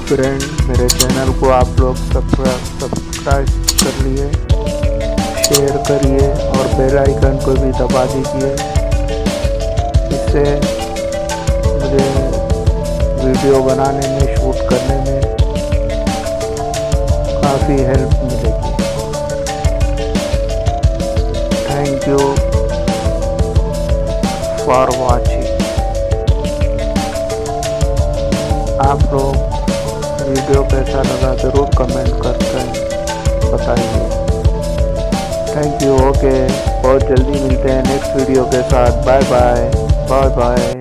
Friend, मेरे channel को आप लोग सब्सक्राइब कर लिए, शेयर करिए और बेल आइकन को भी दबा दीजिए। इससे मुझे वीडियो बनाने में, शूट करने में काफ़ी हेल्प मिलेगी। Thank you for watching. आप लोग वीडियो कैसा लगा ज़रूर कमेंट करके बताइए। Thank you. ओके, बहुत जल्दी मिलते हैं नेक्स्ट वीडियो के साथ। Bye bye. Bye bye.